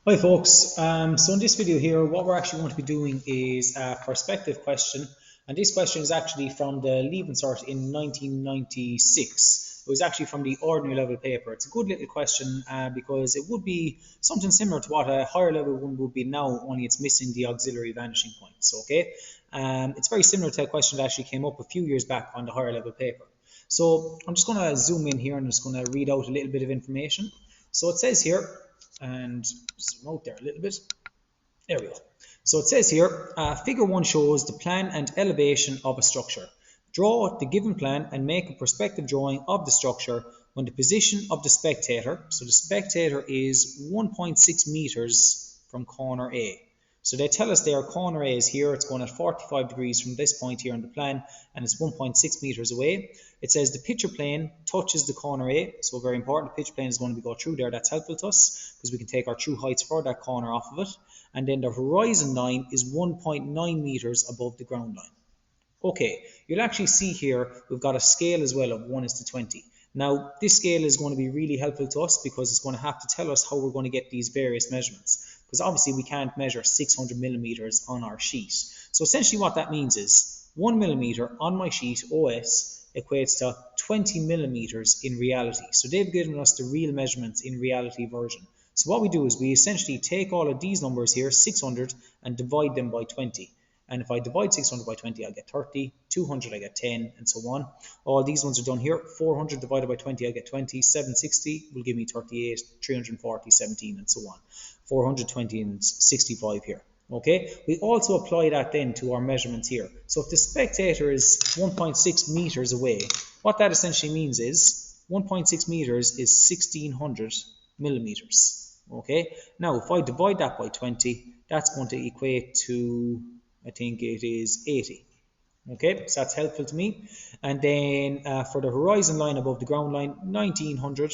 Hi folks, so in this video here what we're actually going to be doing is a perspective question, and this question is actually from the Leaving Cert in 1996. It was actually from the ordinary level paper. It's a good little question because it would be something similar to what a higher level one would be now, only it's missing the auxiliary vanishing points. Okay, it's very similar to a question that actually came up a few years back on the higher level paper. So I'm just going to zoom in here and I'm just going to read out a little bit of information. So it says here, and zoom out there a little bit. There we go. So it says here, figure 1 shows the plan and elevation of a structure. Draw the given plan and make a perspective drawing of the structure when the position of the spectator, so the spectator is 1.6 meters from corner A. So they tell us their corner A is here, it's going at 45 degrees from this point here on the plan, and it's 1.6 meters away. It says the picture plane touches the corner A, so very important, the picture plane is going to be go through there, that's helpful to us, because we can take our true heights for that corner off of it. And then the horizon line is 1.9 meters above the ground line. Okay, you'll actually see here we've got a scale as well of 1:20. Now, this scale is going to be really helpful to us because it's going to have to tell us how we're going to get these various measurements. Because obviously we can't measure 600 millimeters on our sheet. So essentially what that means is 1 millimeter on my sheet, OS, equates to 20 millimeters in reality. So they've given us the real measurements in reality version. So what we do is we essentially take all of these numbers here, 600, and divide them by 20. And if I divide 600 by 20, I get 30, 200, I get 10, and so on. All these ones are done here. 400 divided by 20, I get 20. 760 will give me 38, 340, 17, and so on. 420 and 65 here. Okay, we also apply that then to our measurements here. So if the spectator is 1.6 meters away, what that essentially means is 1.6 meters is 1600 millimeters. Okay, now if I divide that by 20, that's going to equate to, I think it is 80. Okay, so that's helpful to me. And then for the horizon line above the ground line, 1900,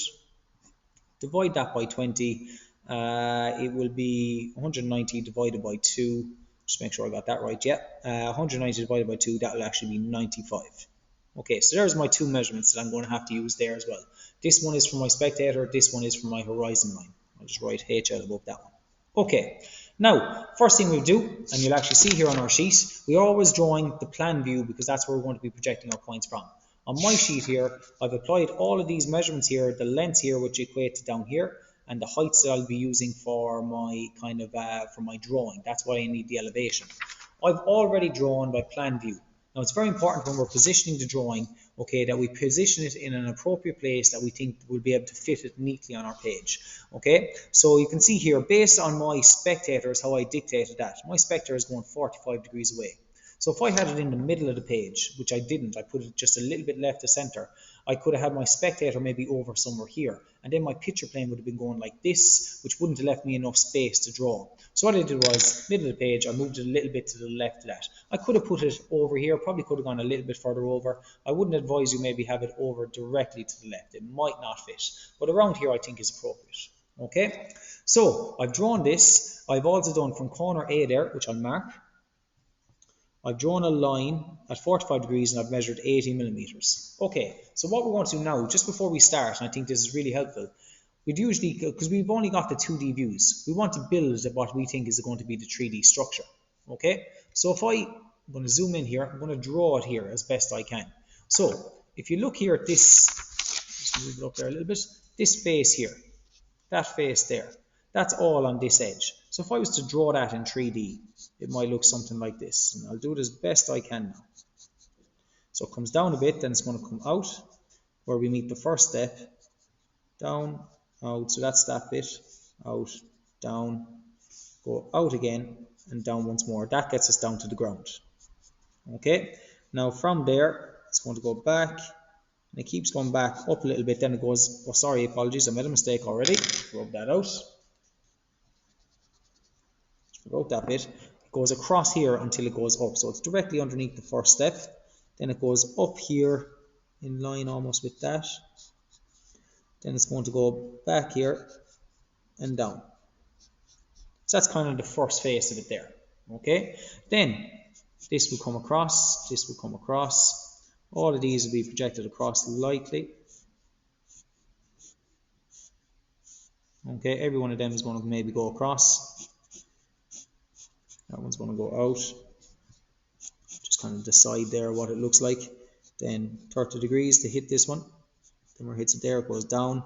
divide that by 20, it will be 190 divided by 2, just make sure I got that right, yeah, 190 divided by 2, that will actually be 95. Okay, so there's my two measurements that I'm going to have to use there as well. This one is for my spectator, this one is for my horizon line. I'll just write HL above that one. Okay, now, first thing we'll do, and you'll actually see here on our sheet, we're always drawing the plan view because that's where we're going to be projecting our points from. On my sheet here, I've applied all of these measurements here, the lengths here, which equate to down here, and the heights that I'll be using for my for my drawing. That's why I need the elevation. I've already drawn by plan view. Now, it's very important when we're positioning the drawing, okay, that we position it in an appropriate place that we think will be able to fit it neatly on our page. Okay, so you can see here, based on my spectators, how I dictated that. My spectator is going 45 degrees away. So if I had it in the middle of the page, which I didn't, I put it just a little bit left of center, I could have had my spectator maybe over somewhere here, and then my picture plane would have been going like this, which wouldn't have left me enough space to draw. So what I did was, middle of the page, I moved it a little bit to the left of that. I could have put it over here, probably could have gone a little bit further over. I wouldn't advise you maybe have it over directly to the left. It might not fit, but around here I think is appropriate. Okay, so I've drawn this. I've also done from corner A there, which I'll mark. I've drawn a line at 45 degrees and I've measured 80 millimeters. Okay, so what we're going to do now, just before we start, and I think this is really helpful, we'd usually, because we've only got the 2D views, we want to build what we think is going to be the 3D structure. Okay, so if I'm going to zoom in here, I'm going to draw it here as best I can. So if you look here at this, just move it up there a little bit, this face here, that face there, that's all on this edge. So if I was to draw that in 3D, it might look something like this. And I'll do it as best I can now. So it comes down a bit, then it's going to come out where we meet the first step. Down, out, so that's that bit. Out, down, go out again, and down once more. That gets us down to the ground. Okay, now from there, it's going to go back. And it keeps going back up a little bit, then it goes, oh sorry, apologies, I made a mistake already. Rub that out. Wrote that bit. It goes across here until it goes up. So it's directly underneath the first step. Then it goes up here in line almost with that. Then it's going to go back here and down. So that's kind of the first face of it there. Okay. Then this will come across. This will come across. All of these will be projected across lightly. Okay, every one of them is going to maybe go across. That one's going to go out. Just kind of decide there what it looks like. Then 30 degrees to hit this one. Then where it hits it there, it goes down.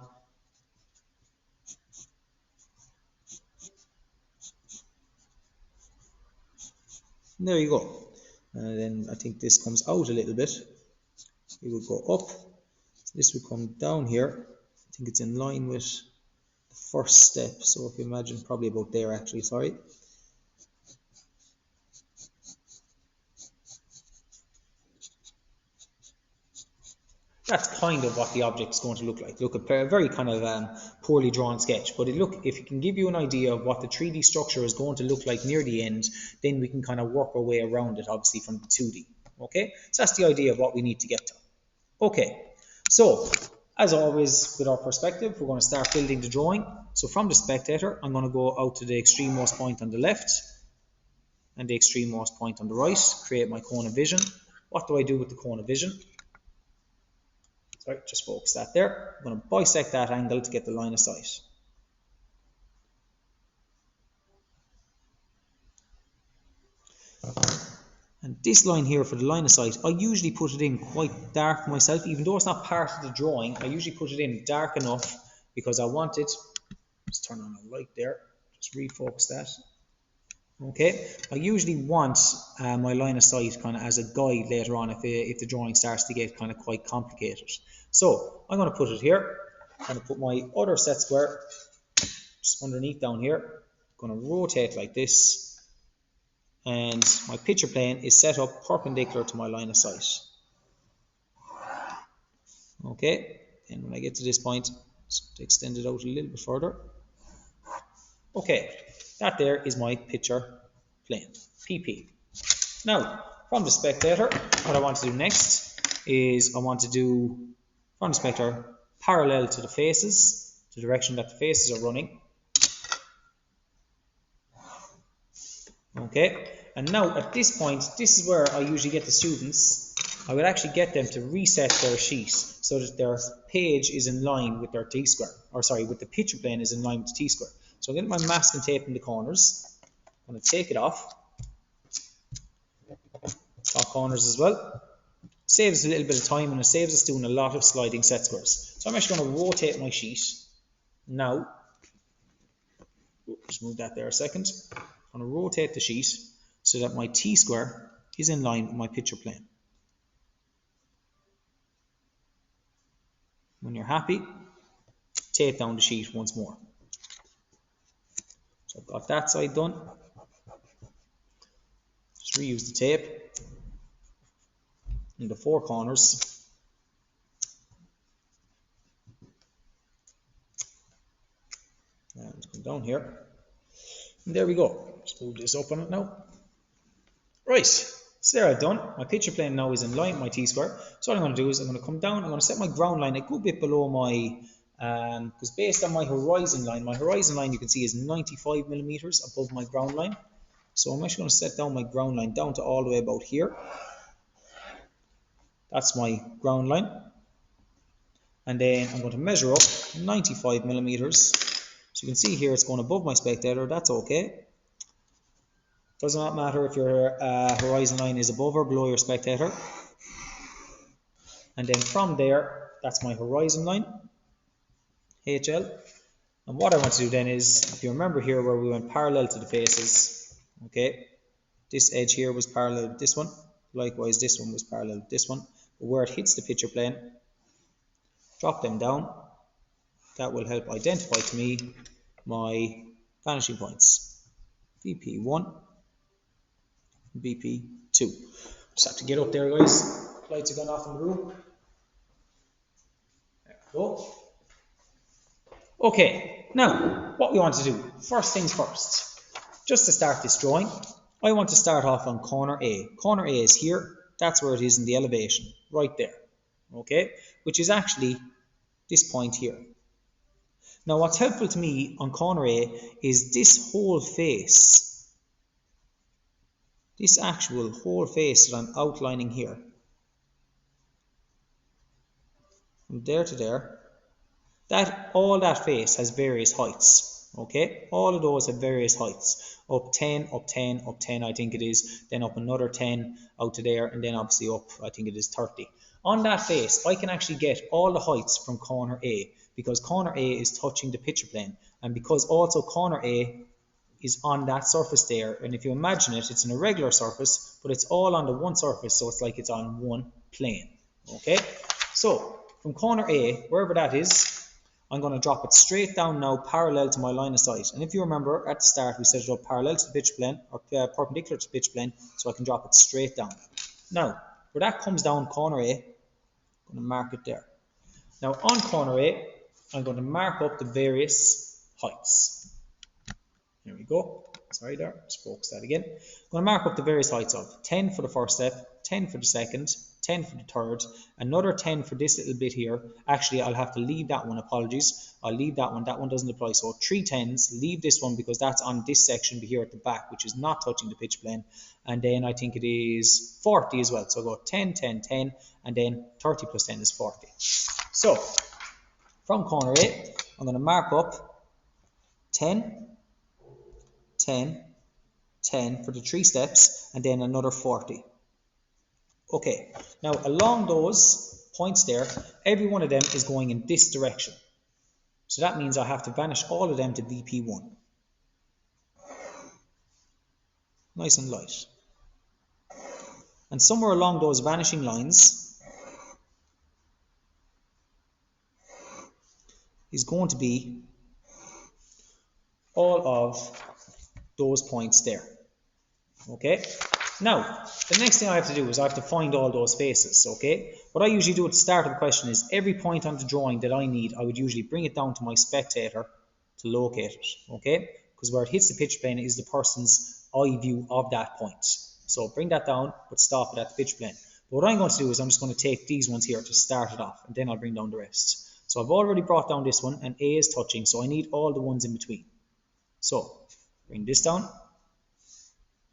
And there you go. And then I think this comes out a little bit. It would go up. So this would come down here. I think it's in line with the first step. So if you imagine, probably about there actually, sorry. That's kind of what the object is going to look like. Look, a very kind of poorly drawn sketch, but look, if it can give you an idea of what the 3D structure is going to look like near the end, then we can kind of work our way around it, obviously, from the 2D. Okay, so that's the idea of what we need to get to. Okay, so as always with our perspective, we're going to start building the drawing. So from the spectator, I'm going to go out to the extrememost point on the left and the extrememost point on the right, create my cone of vision. What do I do with the cone of vision? Sorry, just focus that there. I'm going to bisect that angle to get the line of sight. And this line here for the line of sight, I usually put it in quite dark myself, even though it's not part of the drawing. I usually put it in dark enough because I want it. Just turn on the light there. Just refocus that. Okay, I usually want my line of sight kind of as a guide later on if the drawing starts to get kind of quite complicated. So I'm going to put it here. I'm going to put my other set square just underneath down here. I'm going to rotate like this, and my picture plane is set up perpendicular to my line of sight. Okay, and when I get to this point, just extend it out a little bit further. Okay, that there is my picture plane, PP. Now, from the spectator, what I want to do next is I want to do, from the spectator, parallel to the faces, the direction that the faces are running. Okay, and now at this point, this is where I usually get the students. I would actually get them to reset their sheet so that their page is in line with their T-square, or sorry, with the picture plane is in line with the T-square. So I'm getting my masking tape in the corners. I'm going to take it off. Top corners as well. Saves a little bit of time, and it saves us doing a lot of sliding set squares. So I'm actually going to rotate my sheet now. Just move that there a second. I'm going to rotate the sheet so that my T-square is in line with my picture plane. When you're happy, tape down the sheet once more. So I've got that side done. Just reuse the tape in the four corners. And come down here. And there we go. Just move this up on it now. Right, so there I've done. My picture plane now is in line with my T-square. So what I'm going to do is I'm going to come down, I'm going to set my ground line a good bit below my, because based on my horizon line you can see is 95 millimeters above my ground line. So I'm actually going to set down my ground line down to all the way about here. That's my ground line. And then I'm going to measure up 95 millimeters. So you can see here it's going above my spectator. That's okay. Does not matter if your horizon line is above or below your spectator. And then from there, that's my horizon line, HL. And what I want to do then is, if you remember here where we went parallel to the faces, okay, this edge here was parallel with this one. Likewise, this one was parallel with this one. But where it hits the picture plane, drop them down. That will help identify to me my vanishing points. VP1, VP2. Just have to get up there, guys. Lights are going off in the room. There we go. Okay, now what we want to do, first things first. Just to start this drawing, I want to start off on corner A. Corner A is here. That's where it is in the elevation, right there. Okay, which is actually this point here. Now what's helpful to me on corner A is this whole face. This actual whole face that I'm outlining here. From there to there. all that face has various heights. Okay, all of those have various heights. Up 10, up 10, up 10, I think it is. Then up another 10 out to there, and then obviously up, I think it is 30. On that face, I can actually get all the heights from corner A, because corner A is touching the picture plane, and because also corner A is on that surface there. And if you imagine it, it's an irregular surface, but it's all on the one surface, so it's like it's on one plane. Okay, so from corner A, wherever that is, I'm going to drop it straight down now, parallel to my line of sight. And if you remember, at the start we set it up parallel to the picture plane, or perpendicular to the picture plane, so I can drop it straight down. Now, where that comes down, corner A, I'm going to mark it there. Now on corner A, I'm going to mark up the various heights. There we go. Sorry there, just focus that again. I'm going to mark up the various heights of 10 for the first step, 10 for the second, 10 for the third, another 10 for this little bit here. Actually, I'll have to leave that one, apologies. I'll leave that one doesn't apply. So 3 10s, leave this one because that's on this section here at the back, which is not touching the pitch plane. And then I think it is 40 as well. So I'll go 10, 10, 10, and then 30 plus 10 is 40. So from corner A, I'm going to mark up 10, 10, 10 for the 3 steps, and then another 40. Okay, now along those points there, every one of them is going in this direction. So that means I have to vanish all of them to VP1. Nice and light. And somewhere along those vanishing lines is going to be all of those points there. Okay, now the next thing I have to do is I have to find all those faces. Okay, what I usually do at the start of the question is every point on the drawing that I need, I would usually bring it down to my spectator to locate it. Okay, because where it hits the picture plane is the person's eye view of that point. So bring that down, but stop it at the picture plane. But what I'm going to do is I'm just going to take these ones here to start it off, and then I'll bring down the rest. So I've already brought down this one, and A is touching, so I need all the ones in between. So bring this down,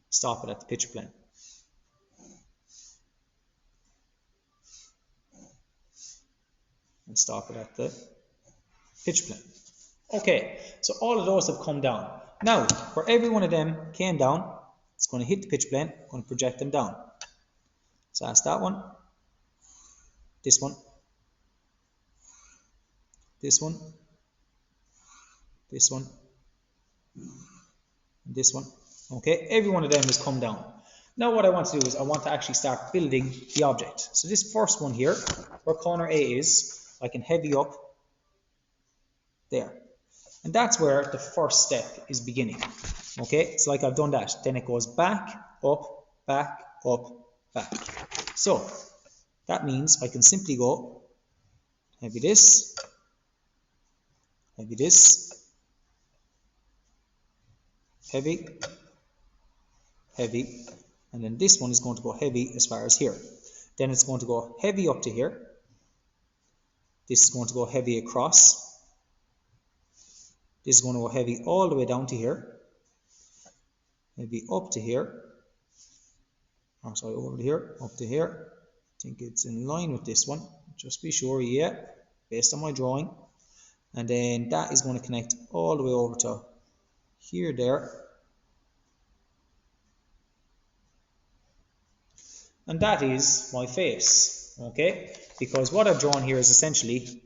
stop it at the picture plane. And stop it at the picture plane. Okay, so all of those have come down. Now, where every one of them came down, it's going to hit the picture plane, I'm going to project them down. So that's that one, this one, this one, this one, and this one. Okay, every one of them has come down. Now what I want to do is I want to actually start building the object. So this first one here, where corner A is, I can heavy up there. And that's where the first step is beginning. Okay, it's like I've done that. Then it goes back, up, back, up, back. So that means I can simply go heavy this, heavy this, heavy, heavy, and then this one is going to go heavy as far as here. Then it's going to go heavy up to here. This is going to go heavy across. This is going to go heavy all the way down to here. Heavy up to here. Oh, sorry, over to here, up to here. I think it's in line with this one. Just be sure, yeah, based on my drawing. And then that is going to connect all the way over to here, there. And that is my face, okay? Because what I've drawn here is essentially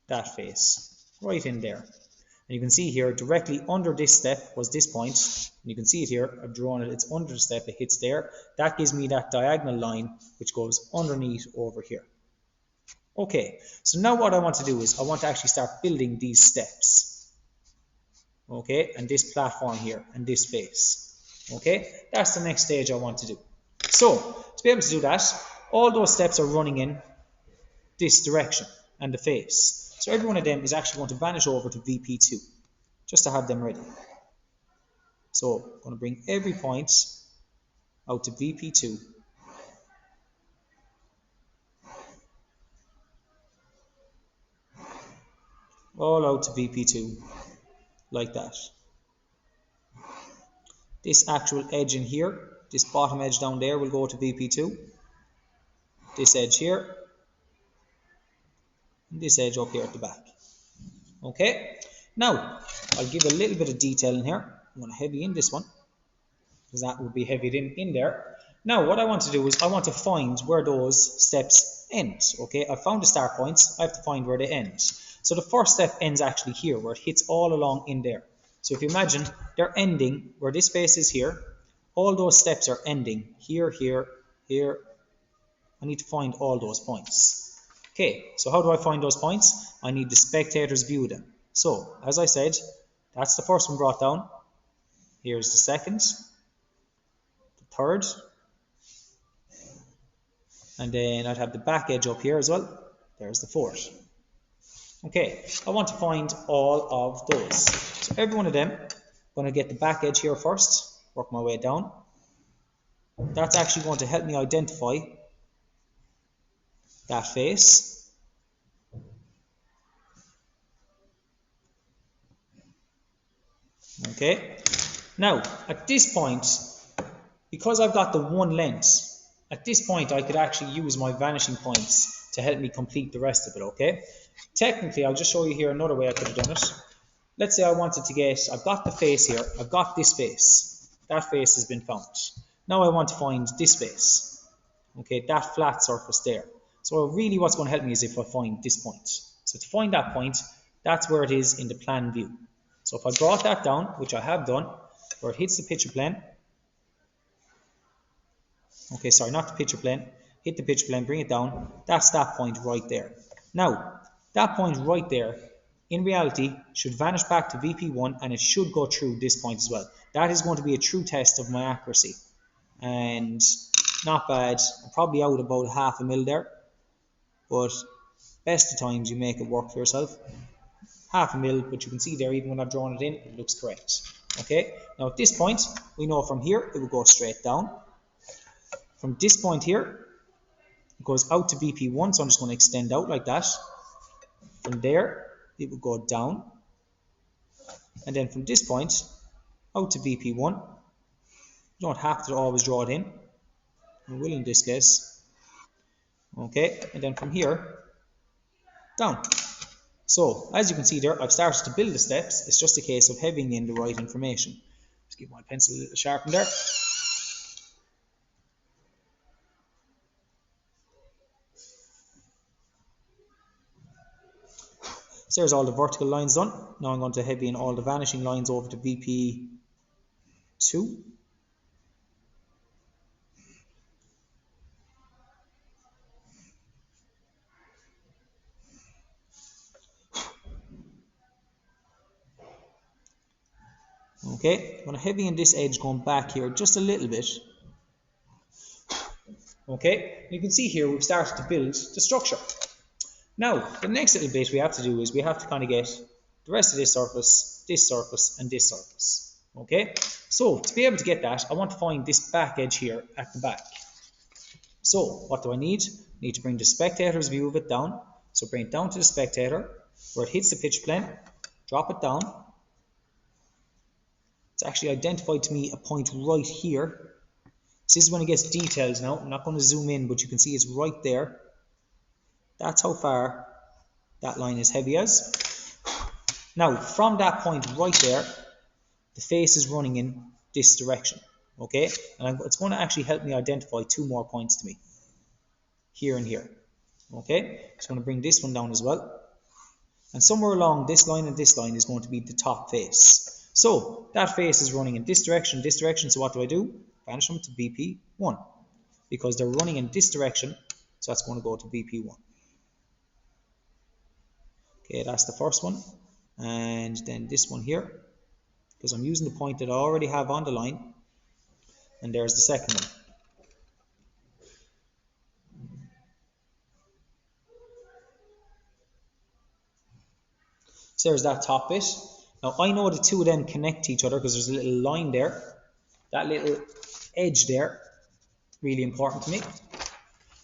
that face, right in there. And you can see here, directly under this step was this point. And you can see it here, I've drawn it, it's under the step, it hits there. That gives me that diagonal line, which goes underneath over here. Okay, so now what I want to do is I want to actually start building these steps. Okay, and this platform here, and this face. Okay, that's the next stage I want to do. So, to be able to do that, all those steps are running in this direction and the face. So every one of them is actually going to vanish over to VP2, just to have them ready. So I'm going to bring every point out to VP2. All out to VP2, like that. This actual edge in here, this bottom edge down there will go to VP2. This edge here and this edge up here at the back. Okay, now I'll give a little bit of detail in here. I'm going to heavy in this one, because that would be heavied in there. Now what I want to do is I want to find where those steps end. Okay, I found the start points, I have to find where they end. So the first step ends actually here, where it hits all along in there. So if you imagine, they're ending where this face is here. All those steps are ending here, here, here. I need to find all those points. Okay, so how do I find those points? I need the spectator's view of them. So, as I said, that's the first one brought down. Here's the second, the third, and then I'd have the back edge up here as well. There's the fourth. Okay, I want to find all of those. So every one of them, I'm going to get the back edge here first, work my way down. That's actually going to help me identify that face. Okay, now at this point, because I've got the one length, at this point I could actually use my vanishing points to help me complete the rest of it. Okay, technically I'll just show you here another way I could have done it. Let's say I wanted to get, I've got the face here, I've got this face, that face has been found. Now I want to find this face, okay, that flat surface there. So really what's going to help me is if I find this point. So to find that point, that's where it is in the plan view. So if I brought that down, which I have done, where it hits the picture plane, okay, sorry, not the picture plane, hit the picture plane, bring it down, that's that point right there. Now, that point right there, in reality, should vanish back to VP1 and it should go through this point as well. That is going to be a true test of my accuracy. And not bad, I'm probably out about 0.5 mil there, but best of times you make it work for yourself. 0.5 mil, but you can see there, even when I've drawn it in, it looks correct. Okay, now at this point, we know from here, it will go straight down. From this point here, it goes out to VP1, so I'm just going to extend out like that. From there, it will go down. And then from this point, out to VP1. You don't have to always draw it in. I will in this case. Okay, and then from here, down. So, as you can see there, I've started to build the steps. It's just a case of heavying in the right information. Just give my pencil a little sharpen there. So there's all the vertical lines done. Now I'm going to heavy in all the vanishing lines over to VP2. Okay, I'm going to heavy in this edge going back here just a little bit. Okay, you can see here we've started to build the structure. Now, the next little bit we have to do is we have to kind of get the rest of this surface, and this surface. Okay, so to be able to get that, I want to find this back edge here at the back. So, what do I need? I need to bring the spectator's view of it down. So bring it down to the spectator, where it hits the pitch plane, drop it down. It's actually identified to me a point right here. This is when it gets details now. I'm not going to zoom in, but you can see it's right there. That's how far that line is heavy as. Now, from that point right there, the face is running in this direction. Okay? And it's going to actually help me identify 2 more points to me. Here and here. Okay? Just going to bring this one down as well. And somewhere along this line and this line is going to be the top face. So, that face is running in this direction, so what do? Vanish them to VP1. Because they're running in this direction, so that's going to go to VP1. Okay, that's the first one. And then this one here, because I'm using the point that I already have on the line. And there's the second one. So there's that top bit. Now I know the 2 of them connect to each other because there's a little line there. That little edge there, really important to me.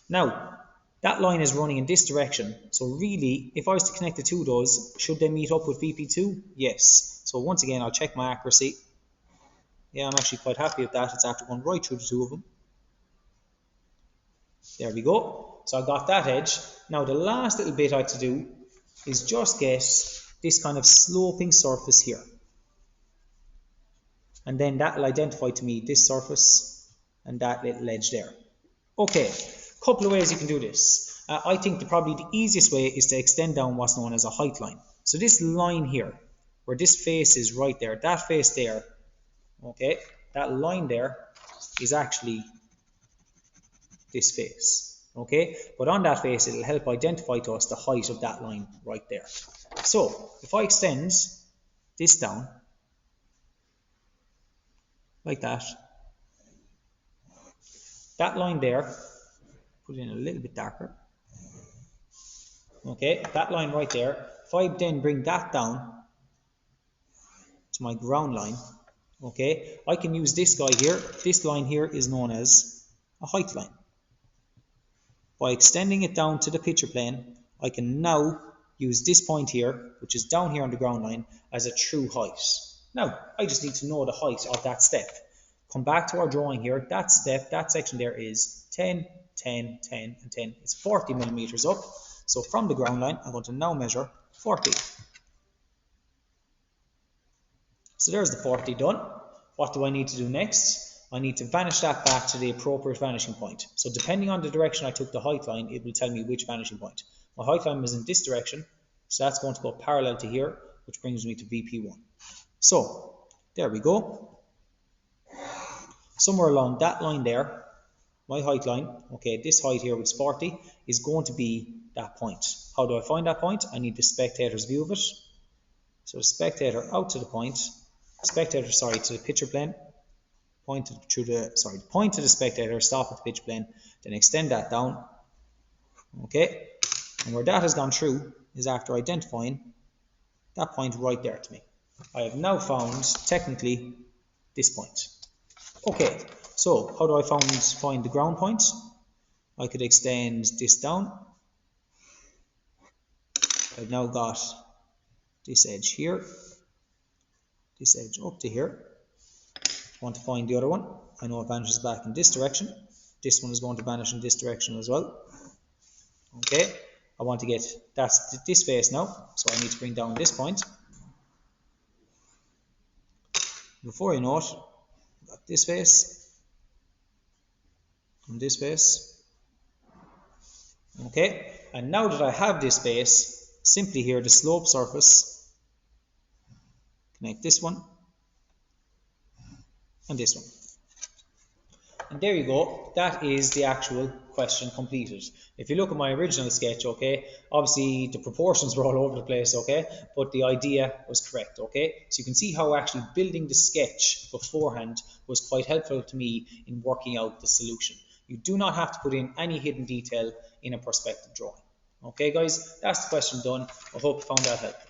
Now, that line is running in this direction. So really, if I was to connect the 2 of those, should they meet up with VP2? Yes. So once again, I'll check my accuracy. Yeah, I'm actually quite happy with that. It's after going right through the 2 of them. There we go. So I got that edge. Now the last little bit I have to do is just get this kind of sloping surface here. And then that will identify to me this surface and that little edge there. Okay, couple of ways you can do this. I think probably the easiest way is to extend down what's known as a height line. So this line here, where this face is right there, that face there, okay, that line there is actually this face, okay? But on that face, it'll help identify to us the height of that line right there. So if I extend this down, like that, that line there, put it in a little bit darker, okay, that line right there, if I then bring that down to my ground line, okay, I can use this guy here. This line here is known as a height line. By extending it down to the picture plane, I can now use this point here, which is down here on the ground line, as a true height. Now, I just need to know the height of that step. Come back to our drawing here. That step, that section there is 10, 10, 10, and 10. It's 40 millimeters up. So from the ground line, I'm going to now measure 40. So there's the 40 done. What do I need to do next? I need to vanish that back to the appropriate vanishing point. So depending on the direction I took the height line, it will tell me which vanishing point. My height line was in this direction, so that's going to go parallel to here, which brings me to VP1. So there we go. Somewhere along that line there, my height line, okay, this height here with 40 is going to be that point. How do I find that point? I need the spectator's view of it. So the spectator out to the point, spectator, sorry, to the picture plane, point to the spectator, stop at the picture plane, then extend that down, okay, and where that has gone through is after identifying that point right there to me. I have now found technically this point. Okay, so how do I find the ground point? I could extend this down. I've now got this edge here, this edge up to here. I want to find the other one. I know it vanishes back in this direction. This one is going to vanish in this direction as well. Okay, I want to get that's this face now, so I need to bring down this point. Before you know it, I've got this face and this face. Okay, and now that I have this face, simply here the slope surface, connect this one and this one. And there you go, that is the actual question completed. If you look at my original sketch, okay, obviously the proportions were all over the place, okay, but the idea was correct, okay. So you can see how actually building the sketch beforehand was quite helpful to me in working out the solution. You do not have to put in any hidden detail in a perspective drawing. Okay guys, that's the question done. I hope you found that helpful.